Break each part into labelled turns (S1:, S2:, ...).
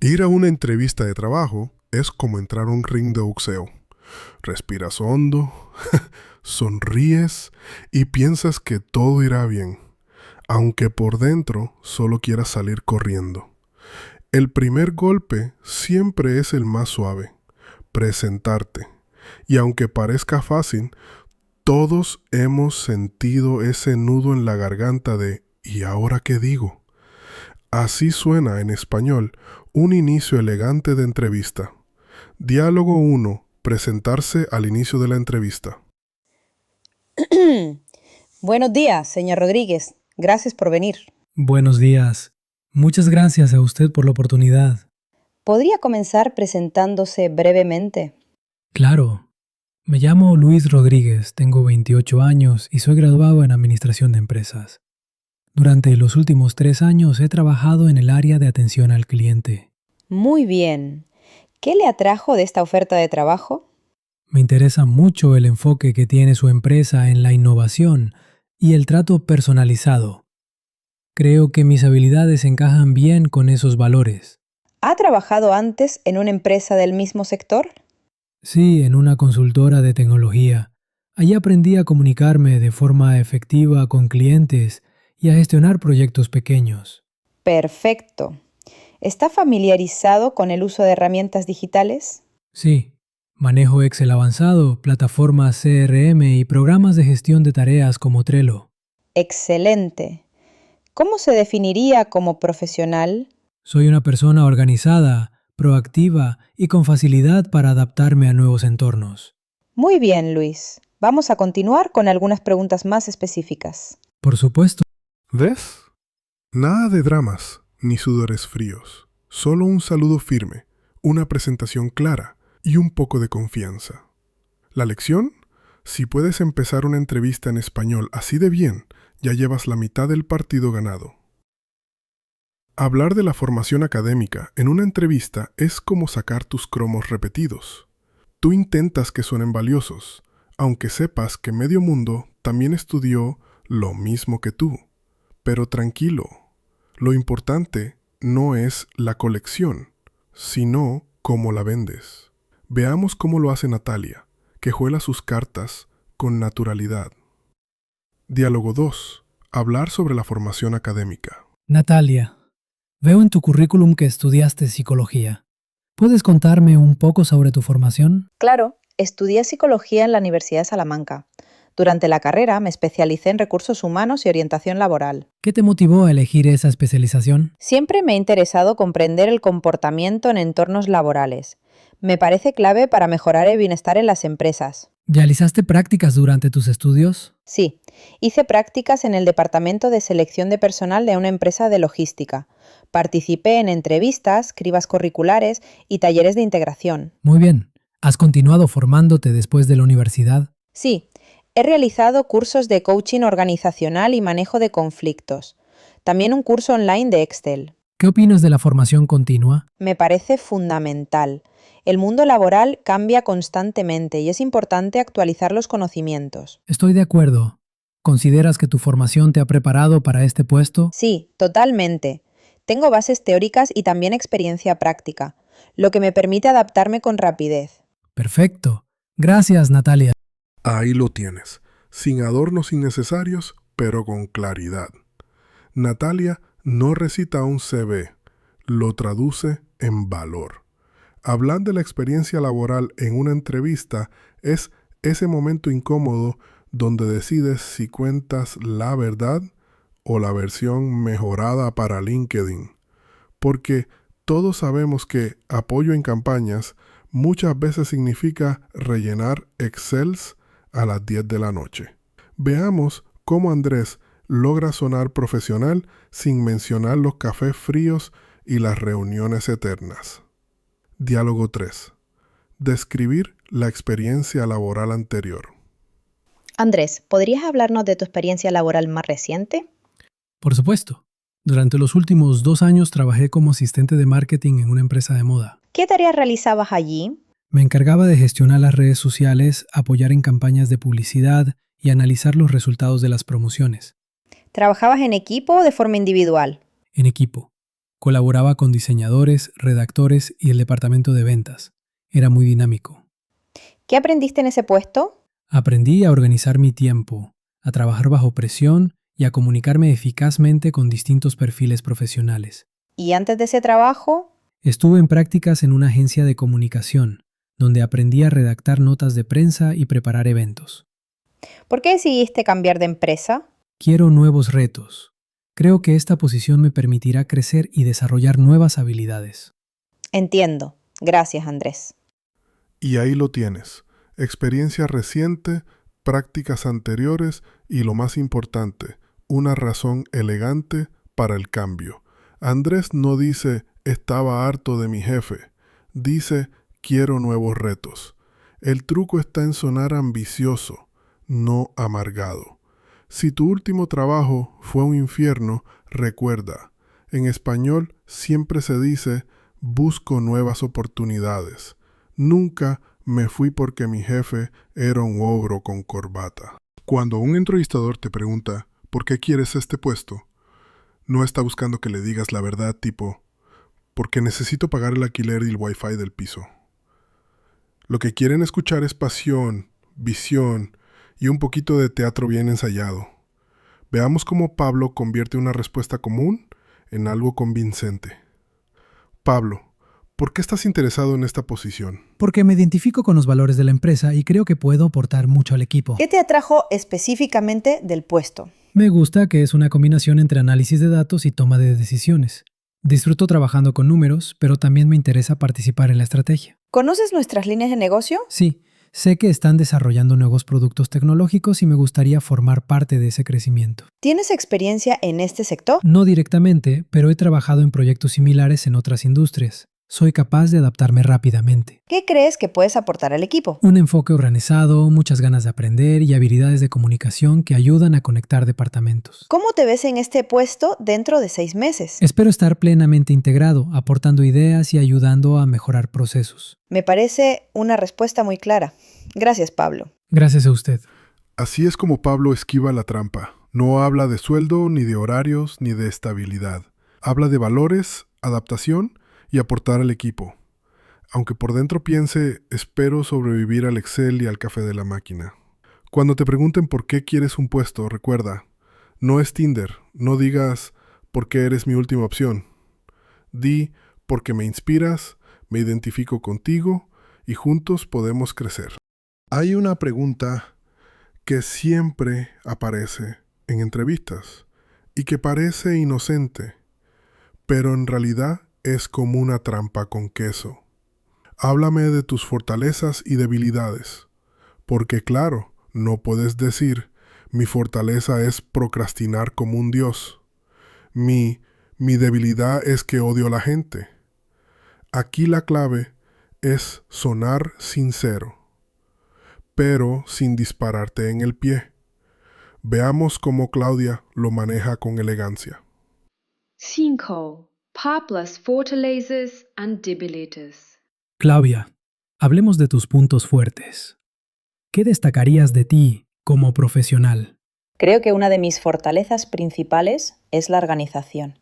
S1: Ir a una entrevista de trabajo es como entrar a un ring de boxeo. Respiras hondo, sonríes y piensas que todo irá bien, aunque por dentro solo quieras salir corriendo. El primer golpe siempre es el más suave, presentarte. Y aunque parezca fácil, todos hemos sentido ese nudo en la garganta de ¿y ahora qué digo? Así suena en español un inicio elegante de entrevista. Diálogo 1. Presentarse al inicio de la entrevista.
S2: Buenos días, señor Rodríguez. Gracias por venir.
S3: Buenos días. Muchas gracias a usted por la oportunidad.
S2: ¿Podría comenzar presentándose brevemente?
S3: Claro. Me llamo Luis Rodríguez, tengo 28 años y soy graduado en Administración de Empresas. Durante los últimos 3 años he trabajado en el área de atención al cliente.
S2: Muy bien. ¿Qué le atrajo de esta oferta de trabajo?
S3: Me interesa mucho el enfoque que tiene su empresa en la innovación y el trato personalizado. Creo que mis habilidades encajan bien con esos valores.
S2: ¿Ha trabajado antes en una empresa del mismo sector?
S3: Sí, en una consultora de tecnología. Allí aprendí a comunicarme de forma efectiva con clientes y a gestionar proyectos pequeños.
S2: Perfecto. ¿Está familiarizado con el uso de herramientas digitales?
S3: Sí, manejo Excel avanzado, plataformas CRM y programas de gestión de tareas como Trello.
S2: Excelente. ¿Cómo se definiría como profesional?
S3: Soy una persona organizada, proactiva y con facilidad para adaptarme a nuevos entornos.
S2: Muy bien, Luis. Vamos a continuar con algunas preguntas más específicas.
S3: Por supuesto.
S1: ¿Ves? Nada de dramas ni sudores fríos. Solo un saludo firme, una presentación clara y un poco de confianza. ¿La lección? Si puedes empezar una entrevista en español así de bien, ya llevas la mitad del partido ganado. Hablar de la formación académica en una entrevista es como sacar tus cromos repetidos. Tú intentas que suenen valiosos, aunque sepas que medio mundo también estudió lo mismo que tú. Pero tranquilo, lo importante no es la colección, sino cómo la vendes. Veamos cómo lo hace Natalia, que juega sus cartas con naturalidad. Diálogo 2. Hablar sobre la formación académica.
S3: Natalia, veo en tu currículum que estudiaste psicología. ¿Puedes contarme un poco sobre tu formación?
S2: Claro, estudié psicología en la Universidad de Salamanca. Durante la carrera me especialicé en recursos humanos y orientación laboral.
S3: ¿Qué te motivó a elegir esa especialización?
S2: Siempre me ha interesado comprender el comportamiento en entornos laborales. Me parece clave para mejorar el bienestar en las empresas.
S3: ¿Realizaste prácticas durante tus estudios?
S2: Sí, hice prácticas en el departamento de selección de personal de una empresa de logística. Participé en entrevistas, cribas curriculares y talleres de integración.
S3: Muy bien. ¿Has continuado formándote después de la universidad?
S2: Sí, he realizado cursos de coaching organizacional y manejo de conflictos. También un curso online de Excel.
S3: ¿Qué opinas de la formación continua?
S2: Me parece fundamental. El mundo laboral cambia constantemente y es importante actualizar los conocimientos.
S3: Estoy de acuerdo. ¿Consideras que tu formación te ha preparado para este puesto?
S2: Sí, totalmente. Tengo bases teóricas y también experiencia práctica, lo que me permite adaptarme con rapidez.
S3: Perfecto. Gracias, Natalia.
S1: Ahí lo tienes, sin adornos innecesarios, pero con claridad. Natalia no recita un CV, lo traduce en valor. Hablar de la experiencia laboral en una entrevista es ese momento incómodo donde decides si cuentas la verdad o la versión mejorada para LinkedIn. Porque todos sabemos que apoyo en campañas muchas veces significa rellenar Excels a las 10 de la noche. Veamos cómo Andrés logra sonar profesional sin mencionar los cafés fríos y las reuniones eternas. Diálogo 3. Describir la experiencia laboral anterior.
S2: Andrés, ¿podrías hablarnos de tu experiencia laboral más reciente?
S3: Por supuesto. Durante los últimos 2 años trabajé como asistente de marketing en una empresa de moda.
S2: ¿Qué tareas realizabas allí?
S3: Me encargaba de gestionar las redes sociales, apoyar en campañas de publicidad y analizar los resultados de las promociones.
S2: ¿Trabajabas en equipo o de forma individual?
S3: En equipo. Colaboraba con diseñadores, redactores y el departamento de ventas. Era muy dinámico.
S2: ¿Qué aprendiste en ese puesto?
S3: Aprendí a organizar mi tiempo, a trabajar bajo presión y a comunicarme eficazmente con distintos perfiles profesionales.
S2: ¿Y antes de ese trabajo?
S3: Estuve en prácticas en una agencia de comunicación, donde aprendí a redactar notas de prensa y preparar eventos.
S2: ¿Por qué decidiste cambiar de empresa?
S3: Quiero nuevos retos. Creo que esta posición me permitirá crecer y desarrollar nuevas habilidades.
S2: Entiendo. Gracias, Andrés.
S1: Y ahí lo tienes. Experiencia reciente, prácticas anteriores y lo más importante, una razón elegante para el cambio. Andrés no dice estaba harto de mi jefe, dice quiero nuevos retos. El truco está en sonar ambicioso, no amargado. Si tu último trabajo fue un infierno, recuerda, en español siempre se dice busco nuevas oportunidades. Nunca me fui porque mi jefe era un ogro con corbata. Cuando un entrevistador te pregunta ¿por qué quieres este puesto?, no está buscando que le digas la verdad tipo porque necesito pagar el alquiler y el wifi del piso. Lo que quieren escuchar es pasión, visión y un poquito de teatro bien ensayado. Veamos cómo Pablo convierte una respuesta común en algo convincente. Pablo, ¿por qué estás interesado en esta posición?
S3: Porque me identifico con los valores de la empresa y creo que puedo aportar mucho al equipo.
S2: ¿Qué te atrajo específicamente del puesto?
S3: Me gusta que es una combinación entre análisis de datos y toma de decisiones. Disfruto trabajando con números, pero también me interesa participar en la estrategia.
S2: ¿Conoces nuestras líneas de negocio?
S3: Sí, sé que están desarrollando nuevos productos tecnológicos y me gustaría formar parte de ese crecimiento.
S2: ¿Tienes experiencia en este sector?
S3: No directamente, pero he trabajado en proyectos similares en otras industrias. Soy capaz de adaptarme rápidamente.
S2: ¿Qué crees que puedes aportar al equipo?
S3: Un enfoque organizado, muchas ganas de aprender y habilidades de comunicación que ayudan a conectar departamentos.
S2: ¿Cómo te ves en este puesto dentro de 6 meses?
S3: Espero estar plenamente integrado, aportando ideas y ayudando a mejorar procesos.
S2: Me parece una respuesta muy clara. Gracias, Pablo.
S3: Gracias a usted.
S1: Así es como Pablo esquiva la trampa. No habla de sueldo, ni de horarios, ni de estabilidad. Habla de valores, adaptación y aportar al equipo. Aunque por dentro piense, espero sobrevivir al Excel y al café de la máquina. Cuando te pregunten por qué quieres un puesto, recuerda, no es Tinder, no digas por qué eres mi última opción. Di porque me inspiras, me identifico contigo y juntos podemos crecer. Hay una pregunta que siempre aparece en entrevistas y que parece inocente, pero en realidad es como una trampa con queso. Háblame de tus fortalezas y debilidades, porque claro, no puedes decir, mi fortaleza es procrastinar como un dios. Mi debilidad es que odio a la gente. Aquí la clave es sonar sincero, pero sin dispararte en el pie. Veamos cómo Claudia lo maneja con elegancia.
S4: 5. Pablus fortalezas and debilitas.
S3: Claudia, hablemos de tus puntos fuertes. ¿Qué destacarías de ti como profesional?
S2: Creo que una de mis fortalezas principales es la organización.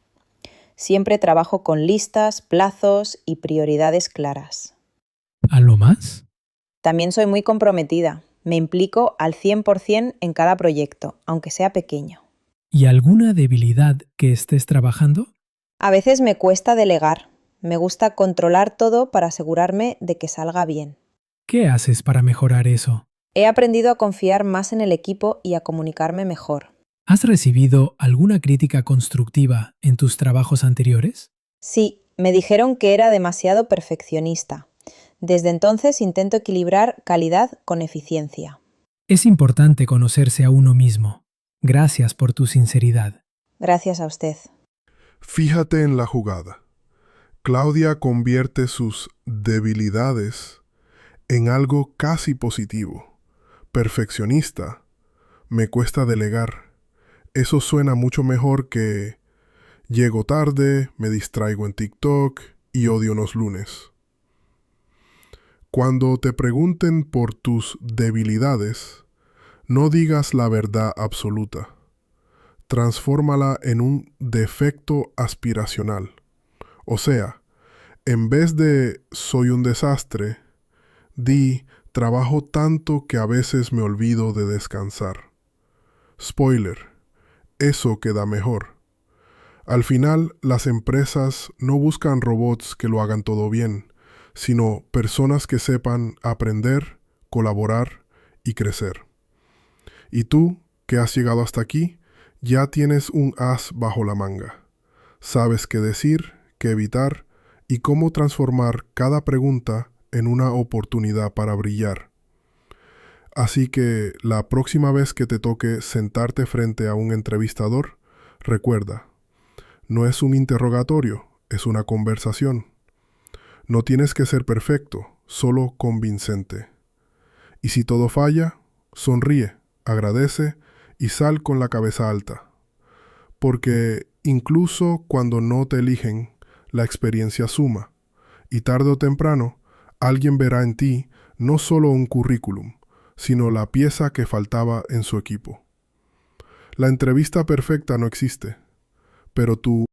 S2: Siempre trabajo con listas, plazos y prioridades claras.
S3: ¿Algo más?
S2: También soy muy comprometida. Me implico al 100% en cada proyecto, aunque sea pequeño.
S3: ¿Y alguna debilidad que estés trabajando?
S2: A veces me cuesta delegar. Me gusta controlar todo para asegurarme de que salga bien.
S3: ¿Qué haces para mejorar eso?
S2: He aprendido a confiar más en el equipo y a comunicarme mejor.
S3: ¿Has recibido alguna crítica constructiva en tus trabajos anteriores?
S2: Sí, me dijeron que era demasiado perfeccionista. Desde entonces intento equilibrar calidad con eficiencia.
S3: Es importante conocerse a uno mismo. Gracias por tu sinceridad.
S2: Gracias a usted.
S1: Fíjate en la jugada. Claudia convierte sus debilidades en algo casi positivo. Perfeccionista. Me cuesta delegar. Eso suena mucho mejor que llego tarde, me distraigo en TikTok y odio los lunes. Cuando te pregunten por tus debilidades, no digas la verdad absoluta. Transfórmala en un defecto aspiracional. O sea, en vez de soy un desastre, di trabajo tanto que a veces me olvido de descansar. Spoiler, eso queda mejor. Al final, las empresas no buscan robots que lo hagan todo bien, sino personas que sepan aprender, colaborar y crecer. Y tú, que has llegado hasta aquí, ya tienes un as bajo la manga. Sabes qué decir, qué evitar y cómo transformar cada pregunta en una oportunidad para brillar. Así que la próxima vez que te toque sentarte frente a un entrevistador, recuerda, no es un interrogatorio, es una conversación. No tienes que ser perfecto, solo convincente. Y si todo falla, sonríe, agradece y sal con la cabeza alta. Porque incluso cuando no te eligen, la experiencia suma. Y tarde o temprano, alguien verá en ti no solo un currículum, sino la pieza que faltaba en su equipo. La entrevista perfecta no existe, pero tú